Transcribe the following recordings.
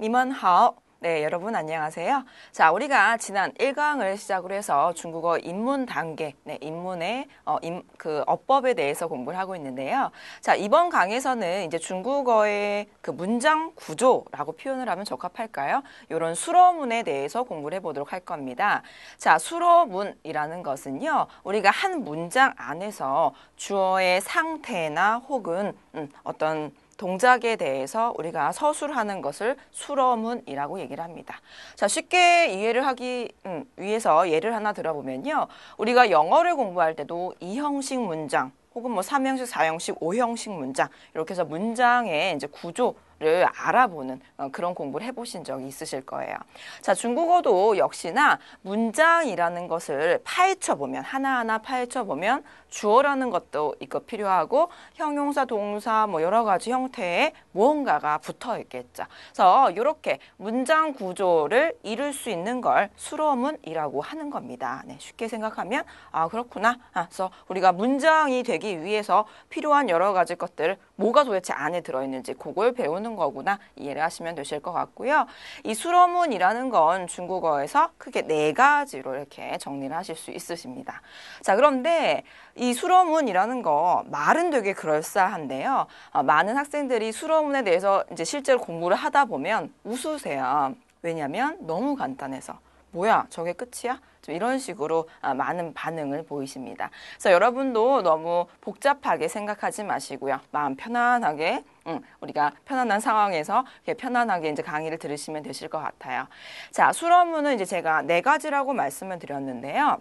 니먼하오. 네, 여러분 안녕하세요. 자, 우리가 지난 1강을 시작으로 해서 중국어 입문 단계, 입문의 어법에 대해서 공부를 하고 있는데요. 자, 이번 강에서는 이제 중국어의 그 문장 구조라고 표현을 하면 적합할까요? 이런 수로문에 대해서 공부를 해보도록 할 겁니다. 자, 수로문이라는 것은요, 우리가 한 문장 안에서 주어의 상태나 혹은 어떤 동작에 대해서 우리가 서술하는 것을 수로문이라고 얘기를 합니다. 자, 쉽게 이해를 하기 위해서 예를 하나 들어보면요. 우리가 영어를 공부할 때도 2형식 문장 혹은 뭐 3형식, 4형식, 5형식 문장 이렇게 해서 문장의 이제 구조를 알아보는 그런 공부를 해보신 적이 있으실 거예요. 자, 중국어도 역시나 문장이라는 것을 파헤쳐보면 하나하나 파헤쳐보면 주어라는 것도 이거 필요하고 형용사, 동사 뭐 여러 가지 형태의 무언가가 붙어 있겠죠. 그래서 이렇게 문장 구조를 이룰 수 있는 걸 수로문이라고 하는 겁니다. 네, 쉽게 생각하면 아 그렇구나. 그래서 우리가 문장이 되기 위해서 필요한 여러 가지 것들 뭐가 도대체 안에 들어있는지 그걸 배우는 거구나 이해를 하시면 되실 것 같고요. 이 수로문이라는 건 중국어에서 크게 4가지로 이렇게 정리를 하실 수 있으십니다. 자, 그런데 이 수로문이라는 거 말은 되게 그럴싸한데요. 많은 학생들이 수로문에 대해서 이제 실제로 공부를 하다 보면 웃으세요. 왜냐하면 너무 간단해서. 뭐야, 저게 끝이야? 좀 이런 식으로 많은 반응을 보이십니다. 그래서 여러분도 너무 복잡하게 생각하지 마시고요. 마음 편안하게 우리가 편안한 상황에서 편안하게 이제 강의를 들으시면 되실 것 같아요. 자, 수로문은 이제 제가 4가지라고 말씀을 드렸는데요.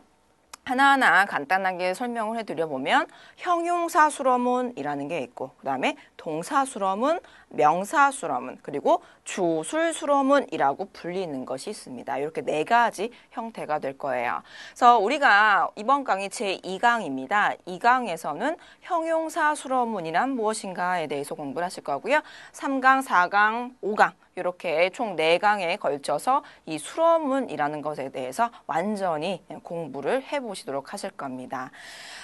하나하나 간단하게 설명을 해드려보면 형용사 수로문이라는 게 있고 그 다음에 동사 수로문, 명사 수로문, 그리고 주술 수로문이라고 불리는 것이 있습니다. 이렇게 4가지 형태가 될 거예요. 그래서 우리가 이번 강의 제2강입니다. 2강에서는 형용사 수로문이란 무엇인가에 대해서 공부를 하실 거고요. 3강, 4강, 5강 이렇게 총 4강에 걸쳐서 이 수로문이라는 것에 대해서 완전히 공부를 해보시도록 하실 겁니다.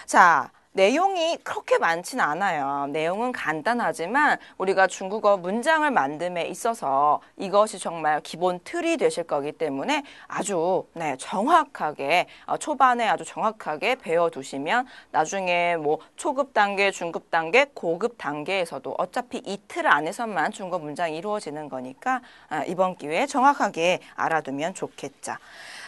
자, 내용이 그렇게 많진 않아요. 내용은 간단하지만 우리가 중국어 문장을 만듦에 있어서 이것이 정말 기본 틀이 되실 거기 때문에 아주 정확하게 초반에 아주 정확하게 배워두시면 나중에 뭐 초급 단계, 중급 단계, 고급 단계에서도 어차피 이 틀 안에서만 중국어 문장이 이루어지는 거니까 이번 기회에 정확하게 알아두면 좋겠죠.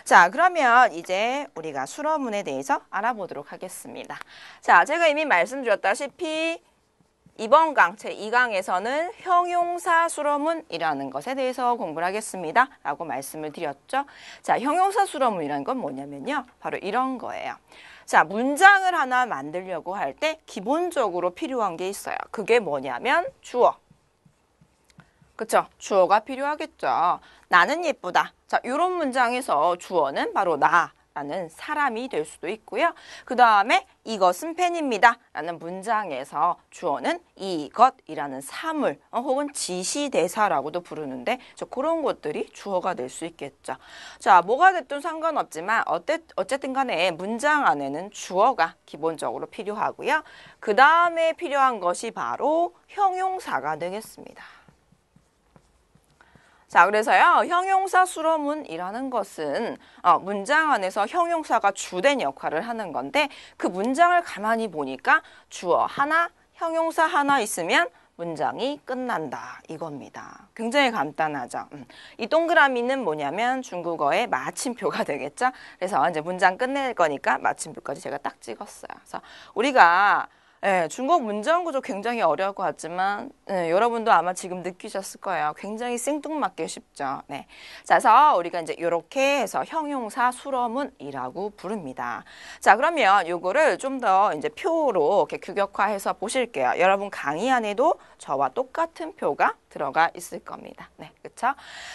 자, 그러면 이제 우리가 수로문에 대해서 알아보도록 하겠습니다. 자, 제가 이미 말씀드렸다시피 이번 강, 제2강에서는 형용사 수로문이라는 것에 대해서 공부를 하겠습니다. 라고 말씀을 드렸죠. 자, 형용사 수로문이라는 건 뭐냐면요. 바로 이런 거예요. 자, 문장을 하나 만들려고 할 때 기본적으로 필요한 게 있어요. 그게 뭐냐면 주어. 그쵸? 주어가 필요하겠죠. 나는 예쁘다. 자, 이런 문장에서 주어는 바로 나라는 사람이 될 수도 있고요. 그 다음에 이것은 펜입니다. 라는 문장에서 주어는 이것이라는 사물 혹은 지시대사라고도 부르는데 그런 것들이 주어가 될 수 있겠죠. 자, 뭐가 됐든 상관없지만 어쨌든 간에 문장 안에는 주어가 기본적으로 필요하고요. 그 다음에 필요한 것이 바로 형용사가 되겠습니다. 자, 그래서요, 형용사 수로문이라는 것은 문장 안에서 형용사가 주된 역할을 하는 건데 그 문장을 가만히 보니까 주어 하나, 형용사 하나 있으면 문장이 끝난다 이겁니다. 굉장히 간단하죠. 이 동그라미는 뭐냐면 중국어의 마침표가 되겠죠. 그래서 이제 문장 끝낼 거니까 마침표까지 제가 딱 찍었어요. 그래서 우리가 중국어 문장 구조 굉장히 어려울 것 같지만 여러분도 아마 지금 느끼셨을 거예요. 굉장히 생뚱맞게 쉽죠. 네. 자, 그래서 우리가 이제 이렇게 해서 형용사 수로문이라고 부릅니다. 자, 그러면 요거를 좀 더 이제 표로 이렇게 규격화해서 보실게요. 여러분 강의 안에도 저와 똑같은 표가 들어가 있을 겁니다. 네, 그렇죠?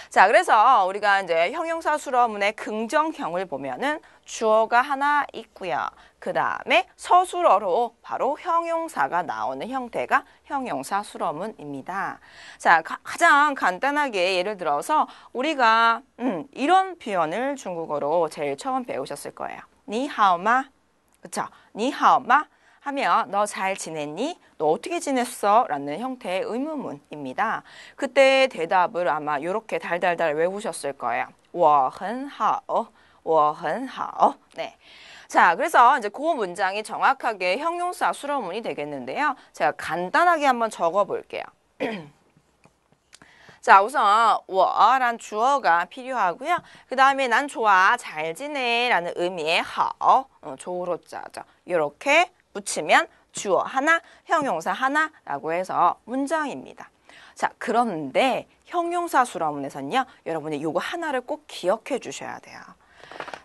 자, 그래서 우리가 이제 형용사 수로문의 긍정형을 보면은 주어가 하나 있고요. 그 다음에 서술어로 바로 형용사가 나오는 형태가 형용사 수로문입니다. 자, 가장 간단하게 예를 들어서 우리가 이런 표현을 중국어로 제일 처음 배우셨을 거예요. 니하오마, 그쵸? 니하오마 하면 너 잘 지냈니? 너 어떻게 지냈어? 라는 형태의 의문문입니다. 그때 대답을 아마 이렇게 달달달 외우셨을 거예요. 我很好,我很好. 네. 자, 그래서 이제 그 문장이 정확하게 형용사 수로문이 되겠는데요. 제가 간단하게 한번 적어 볼게요. 자, 우선 我란 주어가 필요하고요. 그 다음에 난 좋아, 잘 지내 라는 의미의 好, 조로자죠. 이렇게 붙이면 주어 하나, 형용사 하나라고 해서 문장입니다. 자, 그런데 형용사 수로문에서는요, 여러분이 요거 하나를 꼭 기억해 주셔야 돼요.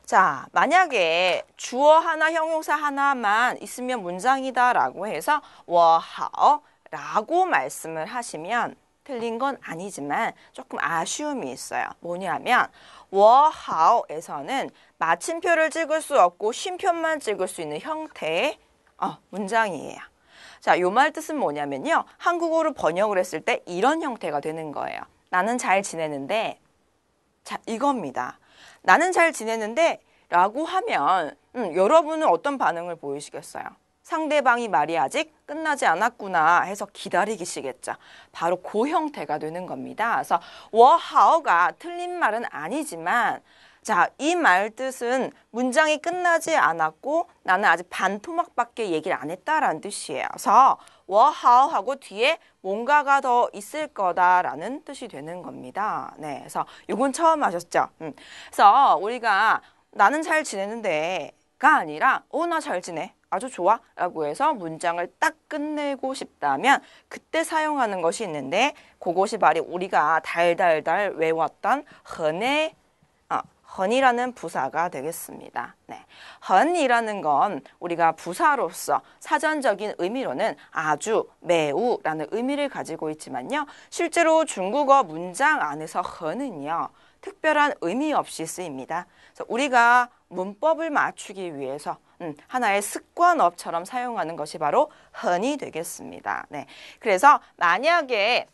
자, 만약에 주어 하나, 형용사 하나만 있으면 문장이다라고 해서 我好라고 말씀을 하시면 틀린 건 아니지만 조금 아쉬움이 있어요. 뭐냐면 我好에서는 마침표를 찍을 수 없고 쉼표만 찍을 수 있는 형태의 문장이에요. 자, 요 말 뜻은 뭐냐면요. 한국어로 번역을 했을 때 이런 형태가 되는 거예요. 나는 잘 지내는데, 자, 이겁니다. 나는 잘 지내는데 라고 하면 여러분은 어떤 반응을 보이시겠어요? 상대방이 말이 아직 끝나지 않았구나 해서 기다리시겠죠. 바로 그 형태가 되는 겁니다. 그래서 我好가 틀린 말은 아니지만 자, 이 말 뜻은 문장이 끝나지 않았고 나는 아직 반토막밖에 얘기를 안 했다라는 뜻이에요. 그래서 我好하고 뒤에 뭔가가 더 있을 거다라는 뜻이 되는 겁니다. 네, 그래서 이건 처음 하셨죠? 그래서 우리가 나는 잘 지내는데가 아니라 나 잘 지내. 아주 좋아 라고 해서 문장을 딱 끝내고 싶다면 그때 사용하는 것이 있는데 그것이 바로 우리가 달달달 외웠던 헌의 헌이라는 부사가 되겠습니다. 네. 헌이라는 건 우리가 부사로서 사전적인 의미로는 아주, 매우 라는 의미를 가지고 있지만요. 실제로 중국어 문장 안에서 헌은요. 특별한 의미 없이 쓰입니다. 그래서 우리가 문법을 맞추기 위해서 하나의 습관어처럼 사용하는 것이 바로 헌이 되겠습니다. 네. 그래서 만약에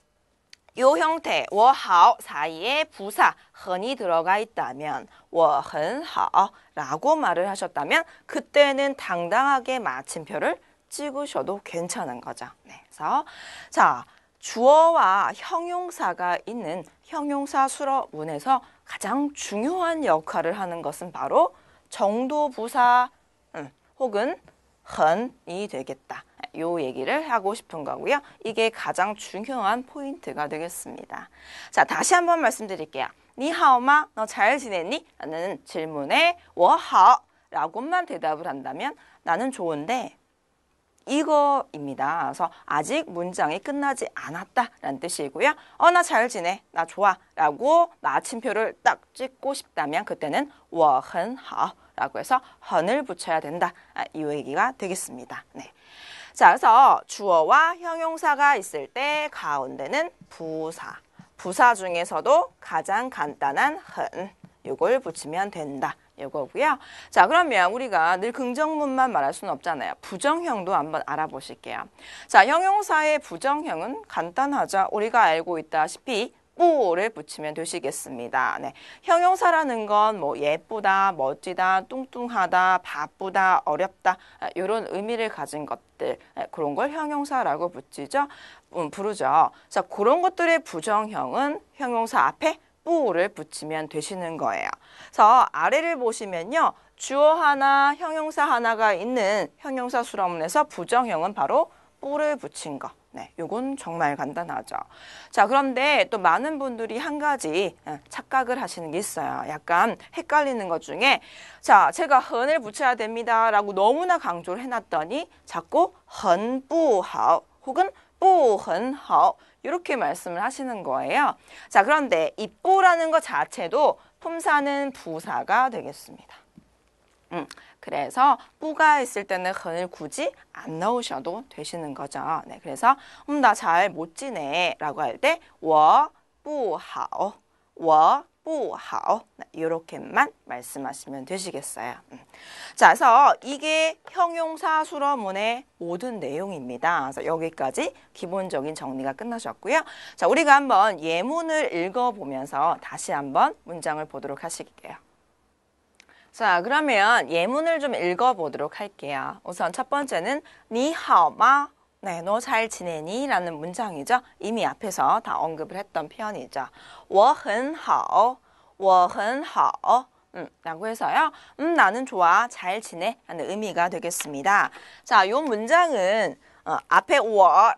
이 형태 我好 사이에 부사 헌이 들어가 있다면 我很好 라고 말을 하셨다면 그때는 당당하게 마침표를 찍으셔도 괜찮은 거죠. 네. 그래서 자, 주어와 형용사가 있는 형용사 수로문에서 가장 중요한 역할을 하는 것은 바로 정도부사 혹은 헌이 되겠다. 요 얘기를 하고 싶은 거고요. 이게 가장 중요한 포인트가 되겠습니다. 자, 다시 한번 말씀드릴게요. 你好吗? 너 잘 지냈니? 라는 질문에 我好 라고만 대답을 한다면 나는 좋은데 이거입니다. 그래서 아직 문장이 끝나지 않았다라는 뜻이고요. 나 잘 지내, 나 좋아 라고 마침표를 딱 찍고 싶다면 그때는 我很好 라고 해서 헌을 붙여야 된다. 이 얘기가 되겠습니다. 네. 자, 그래서 주어와 형용사가 있을 때 가운데는 부사. 부사 중에서도 가장 간단한 헌. 이걸 붙이면 된다. 이거고요. 자, 그러면 우리가 늘 긍정문만 말할 수는 없잖아요. 부정형도 한번 알아보실게요. 자, 형용사의 부정형은 간단하죠. 우리가 알고 있다시피 뿌를 붙이면 되시겠습니다. 네. 형용사라는 건 뭐 예쁘다, 멋지다, 뚱뚱하다, 바쁘다, 어렵다 이런 의미를 가진 것들 그런 걸 형용사라고 부르죠. 자, 그런 것들의 부정형은 형용사 앞에 뿌를 붙이면 되시는 거예요. 그래서 아래를 보시면요. 주어 하나, 형용사 하나가 있는 형용사 수로문에서 부정형은 바로 뿌를 붙인 거. 네, 요건 정말 간단하죠. 자, 그런데 또 많은 분들이 한 가지 착각을 하시는 게 있어요. 약간 헷갈리는 것 중에 자, 제가 헌을 붙여야 됩니다 라고 너무나 강조를 해놨더니 자꾸 헌뿌하오 혹은 뿌헌하오 이렇게 말씀을 하시는 거예요. 자, 그런데 이 뿌라는 것 자체도 품사는 부사가 되겠습니다. 그래서 뿌가 있을 때는 헌을 굳이 안 넣으셔도 되시는 거죠. 네, 그래서 나 잘 못 지내 라고 할 때 我不好, 我不好 이렇게만 말씀하시면 되시겠어요. 자, 그래서 이게 형용사 수로문의 모든 내용입니다. 그래서 여기까지 기본적인 정리가 끝나셨고요. 자, 우리가 한번 예문을 읽어보면서 다시 한번 문장을 보도록 하실게요. 자, 그러면 예문을 좀 읽어보도록 할게요. 우선 첫 번째는 你好吗? 네, 너 잘 지내니? 라는 문장이죠. 이미 앞에서 다 언급을 했던 표현이죠. 我很好,我很好. 라고 해서요. 나는 좋아, 잘 지내 라는 의미가 되겠습니다. 자, 이 문장은 앞에 我,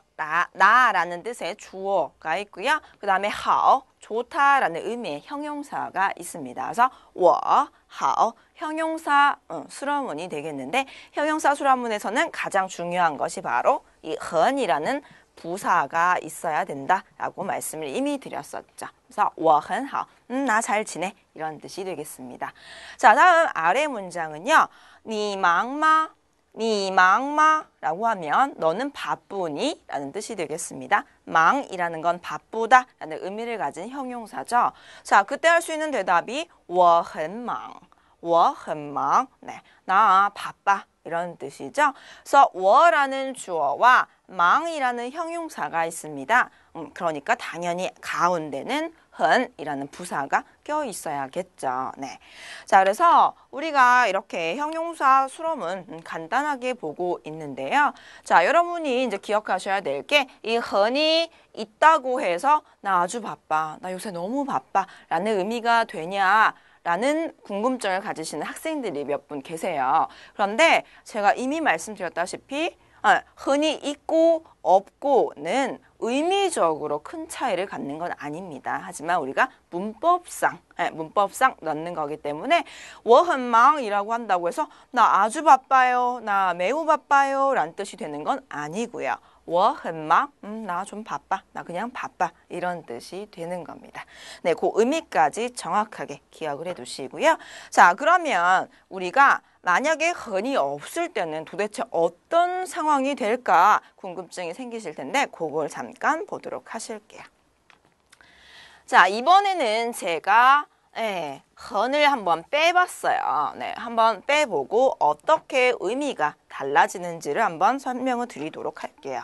나라는 뜻의 주어가 있고요. 그 다음에 好, 좋다라는 의미의 형용사가 있습니다. 그래서 我好, 형용사 수러문이 되겠는데 형용사 수러문에서는 가장 중요한 것이 바로 이 很이라는 부사가 있어야 된다라고 말씀을 이미 드렸었죠. 그래서 我很好, 나 잘 지내 이런 뜻이 되겠습니다. 자, 다음 아래 문장은요. 你忙吗? 你忙吗? 라고 하면 너는 바쁘니? 라는 뜻이 되겠습니다. 망이라는 건 바쁘다 라는 의미를 가진 형용사죠. 자, 그때 할 수 있는 대답이 我很忙,我很忙. 네, 나 바빠 이런 뜻이죠. 그래서 我라는 주어와 망이라는 형용사가 있습니다. 그러니까 당연히 가운데는 흔이라는 부사가 껴 있어야겠죠. 네. 자, 그래서 우리가 이렇게 형용사 수러문 간단하게 보고 있는데요. 자, 여러분이 이제 기억하셔야 될 게 이 흔이 있다고 해서 나 아주 바빠, 나 요새 너무 바빠 라는 의미가 되냐 라는 궁금증을 가지시는 학생들이 몇 분 계세요. 그런데 제가 이미 말씀드렸다시피 흔히 있고 없고는 의미적으로 큰 차이를 갖는 건 아닙니다. 하지만 우리가 문법상 넣는 거기 때문에 我很忙이라고 한다고 해서 나 아주 바빠요, 나 매우 바빠요 라는 뜻이 되는 건 아니고요. 我很忙, 나 좀 바빠, 나 그냥 바빠 이런 뜻이 되는 겁니다. 네, 그 의미까지 정확하게 기억을 해두시고요. 자, 그러면 우리가 만약에 흔히 없을 때는 도대체 어떤 상황이 될까 궁금증이 생기실 텐데 그걸 잠깐 보도록 하실게요. 자, 이번에는 제가 흔을 한번 빼봤어요. 네, 한번 빼보고 어떻게 의미가 달라지는지를 한번 설명을 드리도록 할게요.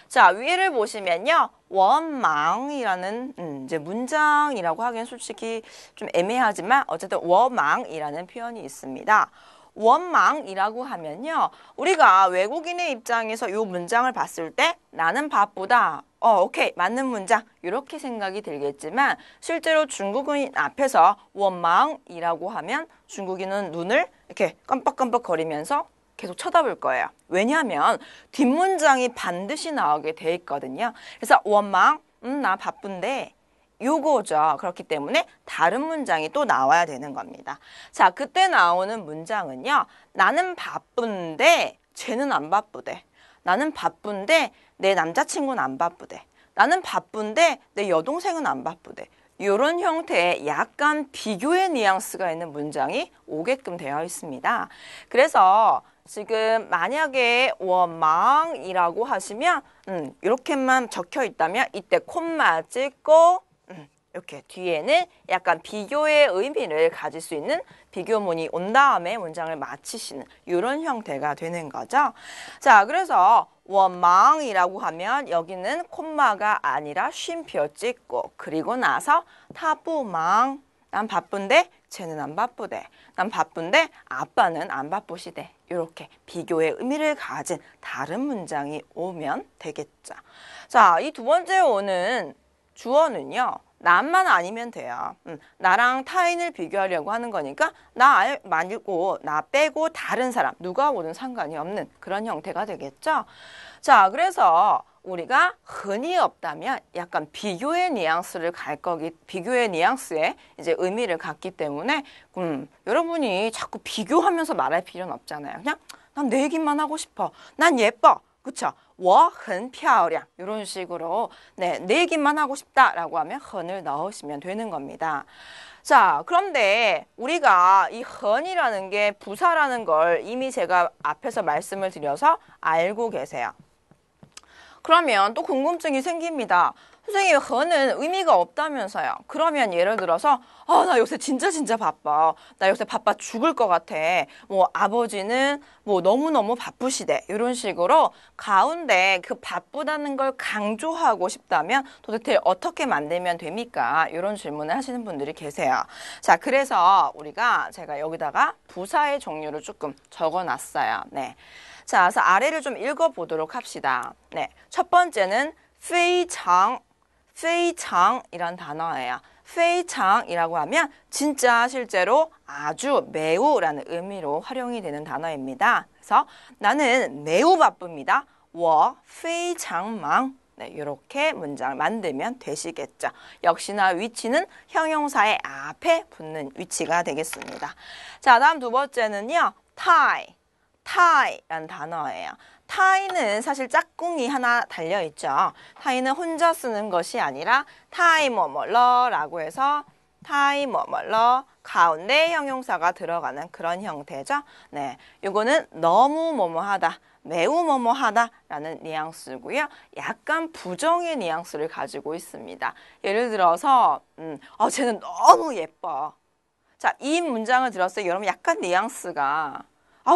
자, 위를 보시면요. 원망이라는 이제 문장이라고 하기엔 솔직히 좀 애매하지만 어쨌든 원망이라는 표현이 있습니다. 원망이라고 하면요. 우리가 외국인의 입장에서 이 문장을 봤을 때 나는 바쁘다. 오케이. 맞는 문장. 이렇게 생각이 들겠지만 실제로 중국인 앞에서 원망이라고 하면 중국인은 눈을 이렇게 깜빡깜빡 거리면서 계속 쳐다볼 거예요. 왜냐하면 뒷문장이 반드시 나오게 돼 있거든요. 그래서 원망, 나 바쁜데 요거죠. 그렇기 때문에 다른 문장이 또 나와야 되는 겁니다. 자, 그때 나오는 문장은요. 나는 바쁜데 쟤는 안 바쁘대. 나는 바쁜데 내 남자친구는 안 바쁘대. 나는 바쁜데 내 여동생은 안 바쁘대. 이런 형태의 약간 비교의 뉘앙스가 있는 문장이 오게끔 되어 있습니다. 그래서 지금 만약에 我忙이라고 하시면 이렇게만 적혀 있다면 이때 콤마 찍고 이렇게 뒤에는 약간 비교의 의미를 가질 수 있는 비교문이 온 다음에 문장을 마치시는 이런 형태가 되는 거죠. 자, 그래서 我忙이라고 하면 여기는 콤마가 아니라 쉼표 찍고 그리고 나서 他不忙, 난 바쁜데 쟤는 안 바쁘대. 난 바쁜데 아빠는 안 바쁘시대. 이렇게 비교의 의미를 가진 다른 문장이 오면 되겠죠. 자, 이 두 번째 오는 주어는요. 나만 아니면 돼요. 나랑 타인을 비교하려고 하는 거니까 나 말고 나 빼고 다른 사람 누가 오든 상관이 없는 그런 형태가 되겠죠. 자, 그래서 우리가 흔히 없다면 약간 비교의 뉘앙스를 비교의 뉘앙스에 이제 의미를 갖기 때문에 여러분이 자꾸 비교하면서 말할 필요는 없잖아요. 그냥 난 내 얘기만 하고 싶어. 난 예뻐. 그쵸? 我很漂亮. 이런 식으로 내 얘기만 하고 싶다라고 하면 흔을 넣으시면 되는 겁니다. 자, 그런데 우리가 이 흔이라는 게 부사라는 걸 이미 제가 앞에서 말씀을 드려서 알고 계세요. 그러면 또 궁금증이 생깁니다. 선생님, 허는 의미가 없다면서요. 그러면 예를 들어서 나 요새 진짜 바빠. 나 요새 바빠 죽을 것 같아. 뭐 아버지는 뭐 너무너무 바쁘시대. 이런 식으로 가운데 그 바쁘다는 걸 강조하고 싶다면 도대체 어떻게 만들면 됩니까? 이런 질문을 하시는 분들이 계세요. 자, 그래서 제가 여기다가 부사의 종류를 조금 적어놨어요. 네. 자, 그래서 아래를 좀 읽어보도록 합시다. 네. 첫 번째는 非常 非常이란 단어예요. 非常이라고 하면 진짜 실제로 아주 매우라는 의미로 활용이 되는 단어입니다. 그래서 나는 매우 바쁩니다. 我非常忙. 네, 이렇게 문장을 만들면 되시겠죠. 역시나 위치는 형용사의 앞에 붙는 위치가 되겠습니다. 자, 다음 두 번째는요. 타이라는 단어예요. 타이는 사실 짝꿍이 하나 달려있죠. 타이는 혼자 쓰는 것이 아니라 타이 뭐뭐러라고 해서 타이 뭐뭐러 가운데 형용사가 들어가는 그런 형태죠. 네, 요거는 너무 뭐뭐하다, 매우 뭐뭐하다 라는 뉘앙스고요. 약간 부정의 뉘앙스를 가지고 있습니다. 예를 들어서 쟤는 너무 예뻐. 자, 이 문장을 들었어요. 여러분 약간 뉘앙스가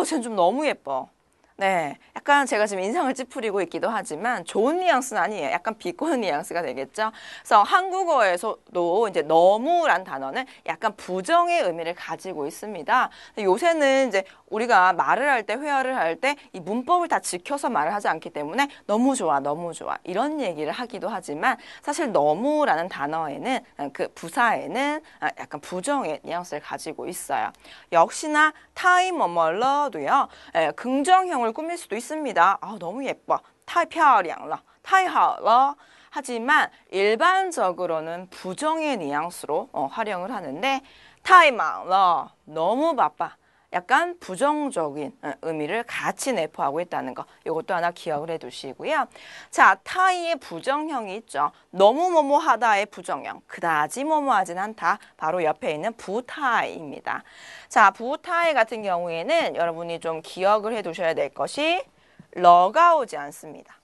쟤는 좀 너무 예뻐. 네, 약간 제가 지금 인상을 찌푸리고 있기도 하지만 좋은 뉘앙스는 아니에요. 약간 비꼬는 뉘앙스가 되겠죠. 그래서 한국어에서도 이제 너무란 단어는 약간 부정의 의미를 가지고 있습니다. 요새는 이제 우리가 말을 할 때, 회화를 할 때 이 문법을 다 지켜서 말을 하지 않기 때문에 너무 좋아, 너무 좋아 이런 얘기를 하기도 하지만 사실 너무라는 단어에는 그 부사에는 약간 부정의 뉘앙스를 가지고 있어요. 역시나 타이 뭐뭐러도요. 긍정형을 꾸밀 수도 있습니다. 너무 예뻐. 太漂亮了,太好了. 하지만 일반적으로는 부정의 뉘앙스로 활용을 하는데 太忙了, 너무 바빠. 약간 부정적인 의미를 같이 내포하고 있다는 거. 이것도 하나 기억을 해두시고요. 자, 타이의 부정형이 있죠. 너무 뭐뭐하다의 부정형. 그다지 뭐뭐하진 않다. 바로 옆에 있는 부타이입니다. 자, 부타이 같은 경우에는 여러분이 좀 기억을 해두셔야 될 것이 러가 오지 않습니다.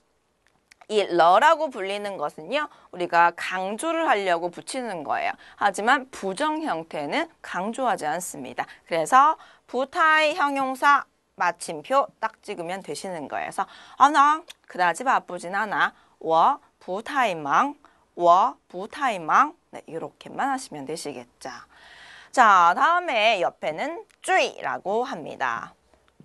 이 러라고 불리는 것은요, 우리가 강조를 하려고 붙이는 거예요. 하지만 부정 형태는 강조하지 않습니다. 그래서 부타이 형용사 마침표 딱 찍으면 되시는 거예요. 그래서 나 그다지 바쁘진 않아. 我不太忙. 我不太忙. 네, 이렇게만 하시면 되시겠죠. 자, 다음에 옆에는 最라고 합니다.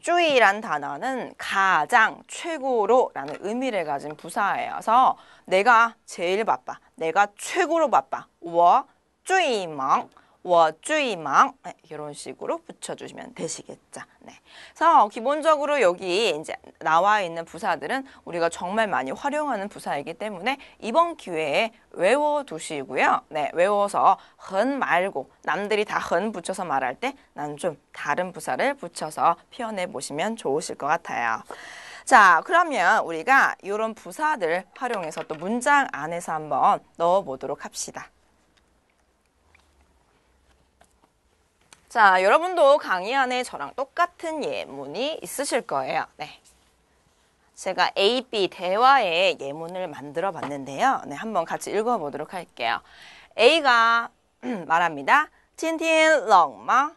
最란 단어는 가장, 최고로 라는 의미를 가진 부사예요. 그래서 내가 제일 바빠. 내가 최고로 바빠. 我最忙. 我最忙. 네, 이런 식으로 붙여주시면 되시겠죠. 네. 그래서 기본적으로 여기 이제 나와 있는 부사들은 우리가 정말 많이 활용하는 부사이기 때문에 이번 기회에 외워두시고요. 네, 외워서 헌 말고 남들이 다 헌 붙여서 말할 때 난 좀 다른 부사를 붙여서 표현해 보시면 좋으실 것 같아요. 자, 그러면 우리가 이런 부사들 활용해서 또 문장 안에서 한번 넣어보도록 합시다. 자, 여러분도 강의 안에 저랑 똑같은 예문이 있으실 거예요. 네. 제가 A, B 대화의 예문을 만들어 봤는데요. 네, 한번 같이 읽어보도록 할게요. A가 말합니다. 今天冷吗?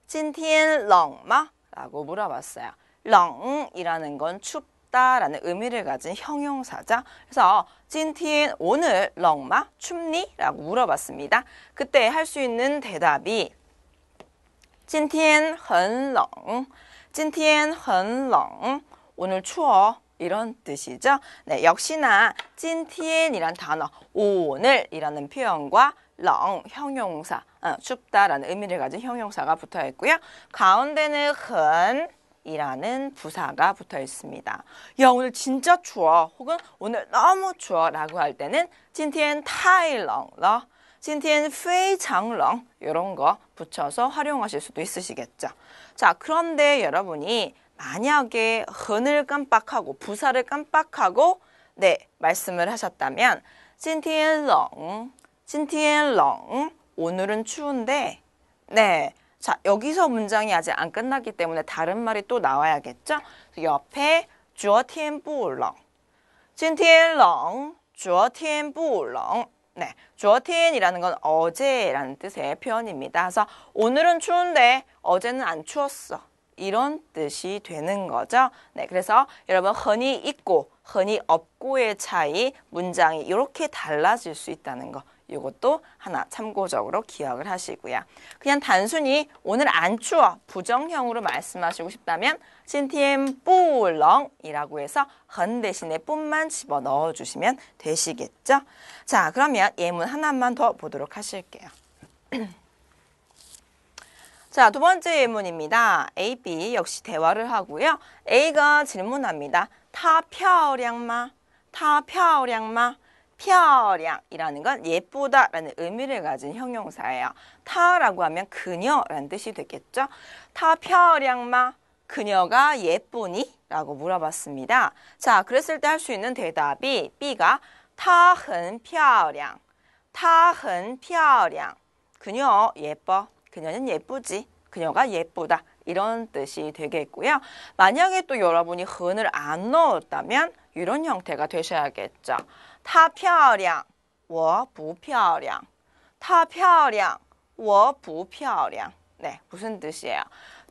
今天冷吗? 라고 물어봤어요. 冷이라는 건 춥다라는 의미를 가진 형용사죠. 그래서 今天 오늘 冷吗? 춥니? 라고 물어봤습니다. 그때 할 수 있는 대답이 今天很冷. 今天很冷. 오늘 추워. 이런 뜻이죠. 네, 역시나 今天이란 단어, 오늘이라는 표현과 冷 형용사, 춥다라는 의미를 가진 형용사가 붙어 있고요. 가운데는 很 이라는 부사가 붙어 있습니다. 야, 오늘 진짜 추워. 혹은 오늘 너무 추워 라고 할 때는 今天太冷了. 今天非常冷. 이런 거 붙여서 활용하실 수도 있으시겠죠. 자, 그런데 여러분이 만약에 헌을 깜빡하고 부사를 깜빡하고 네, 말씀을 하셨다면 今天冷, 今天冷, 오늘은 추운데 네, 자, 여기서 문장이 아직 안 끝났기 때문에 다른 말이 또 나와야겠죠. 옆에 昨天不冷, 今天冷昨天不冷. 네, 昨天이라는 건 어제라는 뜻의 표현입니다. 그래서 오늘은 추운데 어제는 안 추웠어. 이런 뜻이 되는 거죠. 네, 그래서 여러분 흔히 있고 흔히 없고의 차이, 문장이 이렇게 달라질 수 있다는 거. 이것도 하나 참고적으로 기억을 하시고요. 그냥 단순히 오늘 안 추워 부정형으로 말씀하시고 싶다면 今天不冷이라고 해서 흔 대신에 뿐만 집어 넣어주시면 되시겠죠. 자, 그러면 예문 하나만 더 보도록 하실게요. 자, 두 번째 예문입니다. A, B 역시 대화를 하고요. A가 질문합니다. 她漂亮吗?她漂亮吗? 漂亮이라는 건 예쁘다 라는 의미를 가진 형용사예요. 타라고 하면 그녀라는 뜻이 되겠죠. 她漂亮吗? 그녀가 예쁘니? 라고 물어봤습니다. 자, 그랬을 때 할 수 있는 대답이 B가 她很漂亮. 她很漂亮. 그녀 예뻐. 그녀는 예쁘지. 그녀가 예쁘다. 이런 뜻이 되겠고요. 만약에 또 여러분이 흔을 안 넣었다면 이런 형태가 되셔야겠죠. 她漂亮,我不漂亮. 她漂亮,我不漂亮. 네, 무슨 뜻이에요?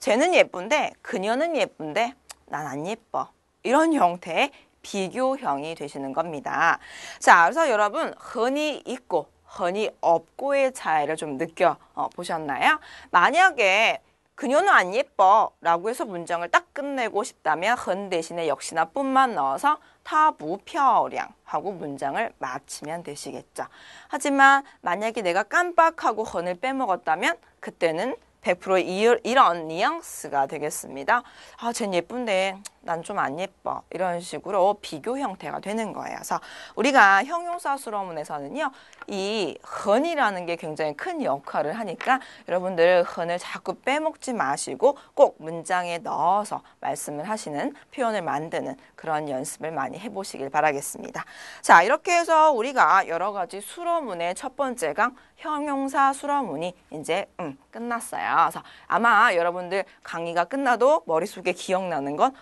쟤는 예쁜데 그녀는 예쁜데 난 안 예뻐. 이런 형태의 비교형이 되시는 겁니다. 자, 그래서 여러분 흔히 있고 흔히 없고의 차이를 좀 느껴보셨나요? 만약에 그녀는 안 예뻐 라고 해서 문장을 딱 끝내고 싶다면 흔 대신에 역시나 뿐만 넣어서 她不漂亮 하고 문장을 마치면 되시겠죠. 하지만 만약에 내가 깜빡하고 흔을 빼먹었다면 그때는 100% 이런 뉘앙스가 되겠습니다. 아, 쟨 예쁜데 난 좀 안 예뻐. 이런 식으로 비교 형태가 되는 거예요. 그래서 우리가 형용사 수로문에서는요. 이 흔이라는 게 굉장히 큰 역할을 하니까 여러분들 흔을 자꾸 빼먹지 마시고 꼭 문장에 넣어서 말씀을 하시는 표현을 만드는 그런 연습을 많이 해보시길 바라겠습니다. 자, 이렇게 해서 우리가 여러 가지 수로문의 첫 번째 강 형용사 수로문이 이제 끝났어요. 그래서 아마 여러분들 강의가 끝나도 머릿속에 기억나는 건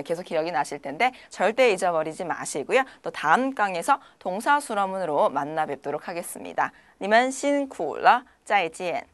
계속 기억이 나실 텐데 절대 잊어버리지 마시고요. 또 다음 강에서 동사 수로문으로 만나 뵙도록 하겠습니다. 你们辛苦了，再见。